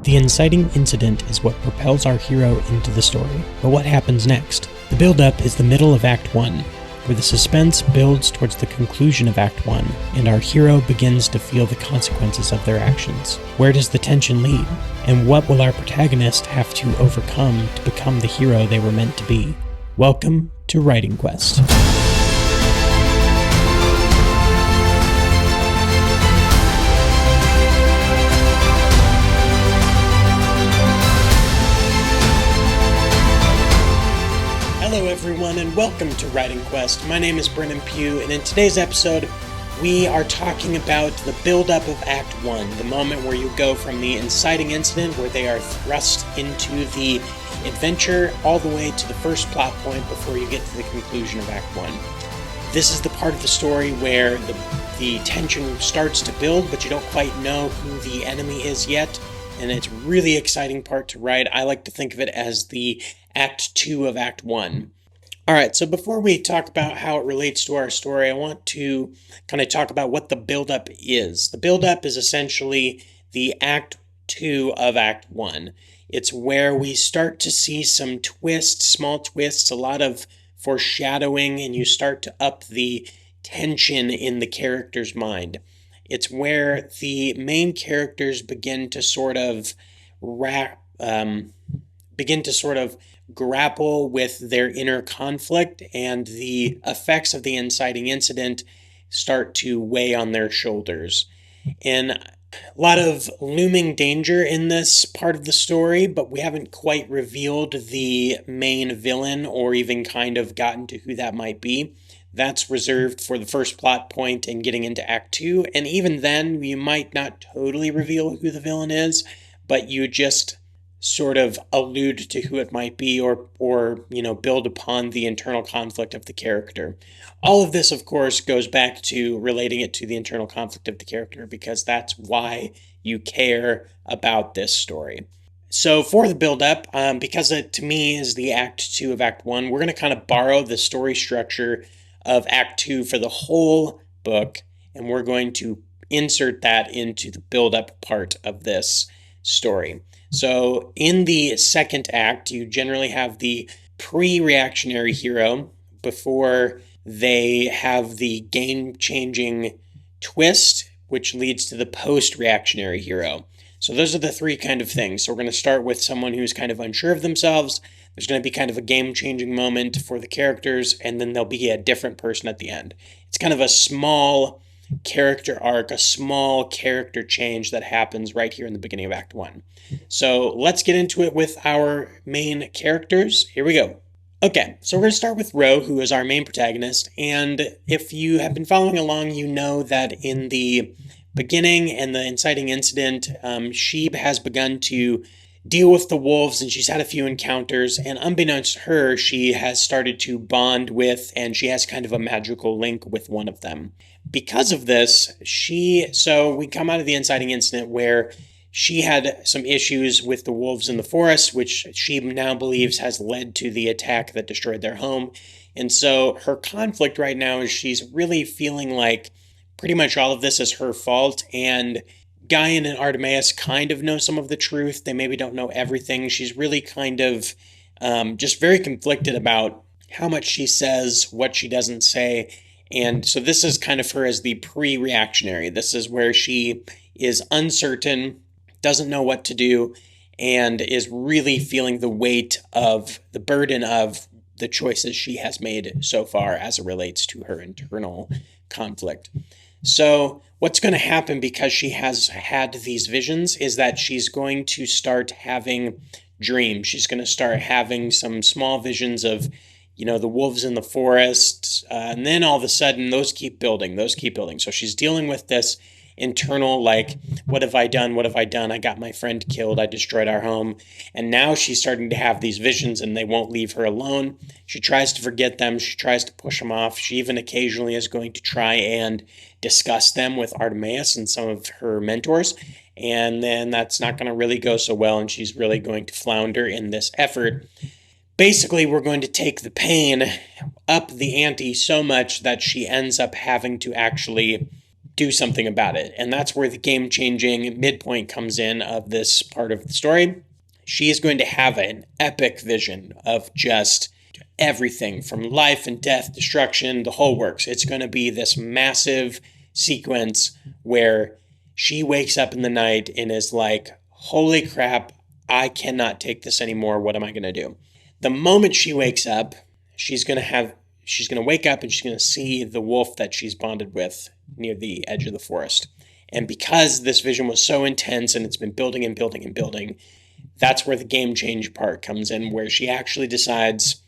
The inciting incident is what propels our hero into the story. But what happens next? The build-up is the middle of Act 1, where the suspense builds towards the conclusion of Act 1, and our hero begins to feel the consequences of their actions. Where does the tension lead? And what will our protagonist have to overcome to become the hero they were meant to be? Welcome to Writing Quest. Hello everyone and welcome to Writing Quest. My name is Brennan Pugh, and in today's episode we are talking about the build-up of Act 1, the moment where you go from the inciting incident where they are thrust into the adventure all the way to the first plot point before you get to the conclusion of Act 1. This is the part of the story where the tension starts to build, but you don't quite know who the enemy is yet, and it's a really exciting part to write. I like to think of it as the Act 2 of Act 1. Alright, so before we talk about how it relates to our story, I want to kind of talk about what the build-up is. The build-up is essentially the Act 2 of Act 1. It's where we start to see some twists, small twists, a lot of foreshadowing, and you start to up the tension in the character's mind. It's where the main characters begin to sort of grapple with their inner conflict, and the effects of the inciting incident start to weigh on their shoulders. And a lot of looming danger in this part of the story, but we haven't quite revealed the main villain or even kind of gotten to who that might be. That's reserved for the first plot point and getting into Act 2, and even then you might not totally reveal who the villain is, but you just sort of allude to who it might be or build upon the internal conflict of the character. All of this, of course, goes back to relating it to the internal conflict of the character, because that's why you care about this story. So for the build-up, because it to me is the Act 2 of Act 1, we're going to kind of borrow the story structure of Act 2 for the whole book, and we're going to insert that into the build-up part of this story. So in the second act, you generally have the pre-reactionary hero before they have the game-changing twist, which leads to the post-reactionary hero. So those are the three kind of things. So we're going to start with someone who's kind of unsure of themselves. There's going to be kind of a game-changing moment for the characters, and then there'll be a different person at the end. It's kind of a small character arc, a small character change that happens right here in the beginning of Act 1. So let's get into it with our main characters. Here we go. Okay, so we're going to start with Ro, who is our main protagonist, and if you have been following along, you know that in the beginning and the inciting incident, she has begun to deal with the wolves, and she's had a few encounters, and unbeknownst to her, she has started to bond with, and she has kind of a magical link with one of them. Because of this, so we come out of the inciting incident where she had some issues with the wolves in the forest, which she now believes has led to the attack that destroyed their home. And so her conflict right now is she's really feeling like pretty much all of this is her fault, and Guyan and Artemis kind of know some of the truth. They maybe don't know everything. She's really kind of just very conflicted about how much she says, what she doesn't say. And so this is kind of her as the pre-reactionary. This is where she is uncertain, doesn't know what to do, and is really feeling the weight of the burden of the choices she has made so far as it relates to her internal conflict. So what's going to happen, because she has had these visions, is that she's going to start having dreams. She's going to start having some small visions of, the wolves in the forest, and then all of a sudden those keep building. So she's dealing with this internal, like, what have I done? What have I done? I got my friend killed. I destroyed our home. And now she's starting to have these visions, and they won't leave her alone. She tries to forget them. She tries to push them off. She even occasionally is going to try and discuss them with Artemis and some of her mentors. And then that's not going to really go so well, and she's really going to flounder in this effort. Basically, we're going to take the pain up the ante so much that she ends up having to actually do something about it. And that's where the game-changing midpoint comes in of this part of the story. She is going to have an epic vision of just everything from life and death, destruction, the whole works. It's going to be this massive sequence where she wakes up in the night and is like, holy crap, I cannot take this anymore. What am I going to do? The moment she wakes up, she's going to wake up and she's going to see the wolf that she's bonded with near the edge of the forest. And because this vision was so intense and it's been building and building and building, that's where the game change part comes in, where she actually decides,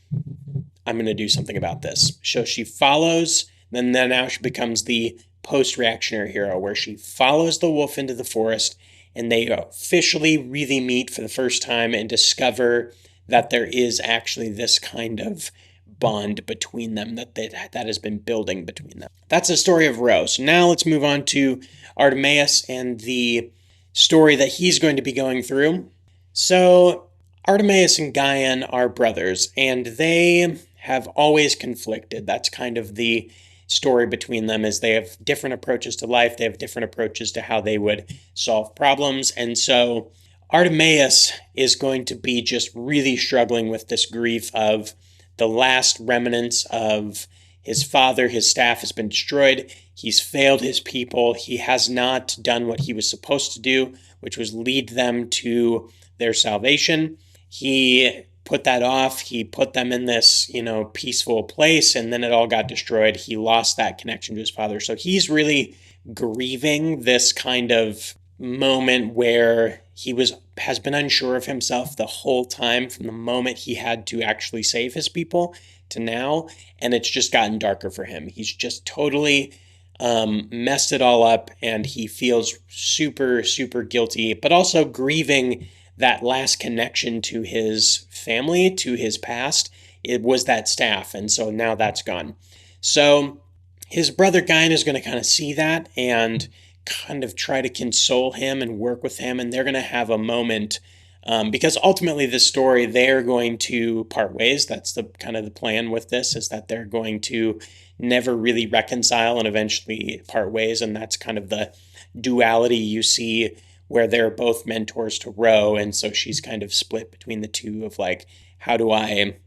I'm going to do something about this. So she follows, then now she becomes the post-reactionary hero, where she follows the wolf into the forest and they officially really meet for the first time and discover that there is actually this kind of bond between them that has been building between them. That's the story of Ro. So now let's move on to Artemis and the story that he's going to be going through. So Artemis and Guyan are brothers, and they have always conflicted. That's kind of the story between them, is they have different approaches to life. They have different approaches to how they would solve problems. And so Artemis is going to be just really struggling with this grief of the last remnants of his father. His staff has been destroyed. He's failed his people. He has not done what he was supposed to do, which was lead them to their salvation. He put that off. He put them in this, peaceful place, and then it all got destroyed. He lost that connection to his father. So he's really grieving this kind of moment where he has been unsure of himself the whole time, from the moment he had to actually save his people to now, and it's just gotten darker for him. He's just totally messed it all up, and he feels super, super guilty, but also grieving that last connection to his family, to his past. It was that staff, and so now that's gone. So his brother Guyan is going to kind of see that and kind of try to console him and work with him, and they're going to have a moment, because ultimately this story, they're going to part ways. That's the kind of the plan with this, is that they're going to never really reconcile and eventually part ways, and that's kind of the duality you see where they're both mentors to Ro, and so she's kind of split between the two of like, how do I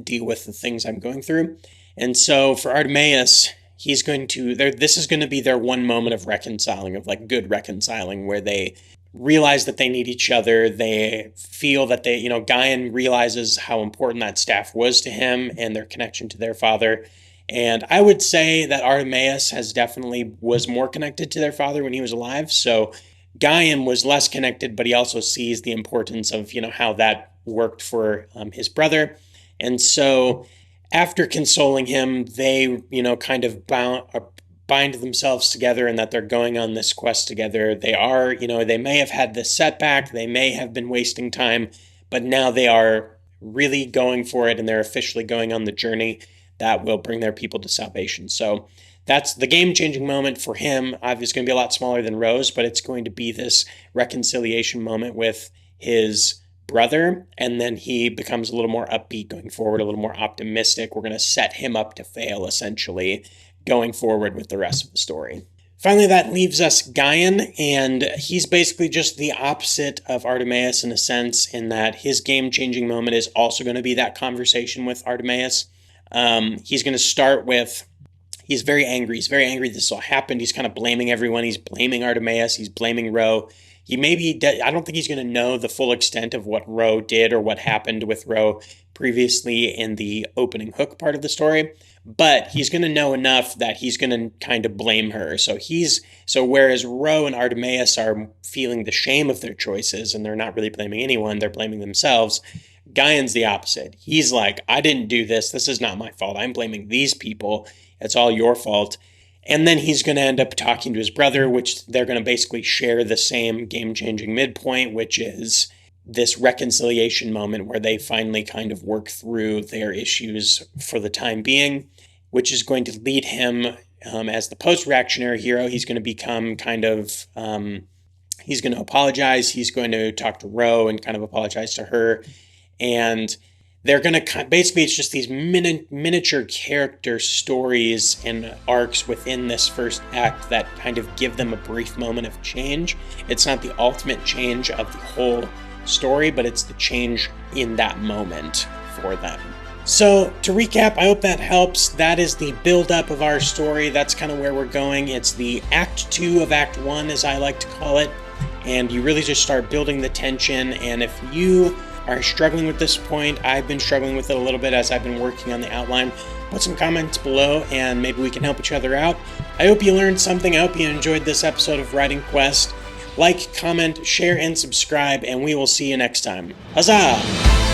deal with the things I'm going through? And so for Artemis, this is going to be their one moment of reconciling, of like good reconciling, where they realize that they need each other. They feel that Guyan realizes how important that staff was to him and their connection to their father. And I would say that Artemis was more connected to their father when he was alive. So Guyan was less connected, but he also sees the importance of, how that worked for his brother. And so after consoling him, they, kind of bind themselves together, and that they're going on this quest together. They are, they may have had this setback, they may have been wasting time, but now they are really going for it, and they're officially going on the journey that will bring their people to salvation. So that's the game-changing moment for him. Obviously, it's going to be a lot smaller than Rose, but it's going to be this reconciliation moment with his brother, and then he becomes a little more upbeat going forward, a little more optimistic. We're going to set him up to fail, essentially, going forward with the rest of the story. Finally, that leaves us Guyan, and he's basically just the opposite of Artemis in a sense, in that his game-changing moment is also going to be that conversation with Artemis. He's going to start with, he's very angry. He's very angry this all happened. He's kind of blaming everyone. He's blaming Artemis. He's blaming Ro. I don't think he's going to know the full extent of what Ro did or what happened with Ro previously in the opening hook part of the story, but he's going to know enough that he's going to kind of blame her. So whereas Ro and Artemis are feeling the shame of their choices and they're not really blaming anyone, they're blaming themselves, Guyan's the opposite. He's like, I didn't do this. This is not my fault. I'm blaming these people. It's all your fault. And then he's going to end up talking to his brother, which they're going to basically share the same game-changing midpoint, which is this reconciliation moment where they finally kind of work through their issues for the time being, which is going to lead him as the post-reactionary hero. He's going to become he's going to apologize. He's going to talk to Ro and kind of apologize to her. And they're going to basically, it's just these miniature character stories and arcs within this first act that kind of give them a brief moment of change. It's not the ultimate change of the whole story, but it's the change in that moment for them. So to recap, I hope that helps. That is the build-up of our story. That's kind of where we're going. It's the Act 2 of Act 1, as I like to call it. And you really just start building the tension. And if you are struggling with this point, I've been struggling with it a little bit as I've been working on the outline, put some comments below and maybe we can help each other out. I hope you learned something. I hope you enjoyed this episode of Writing Quest. Like, comment, share, and subscribe, and we will see you next time. Huzzah!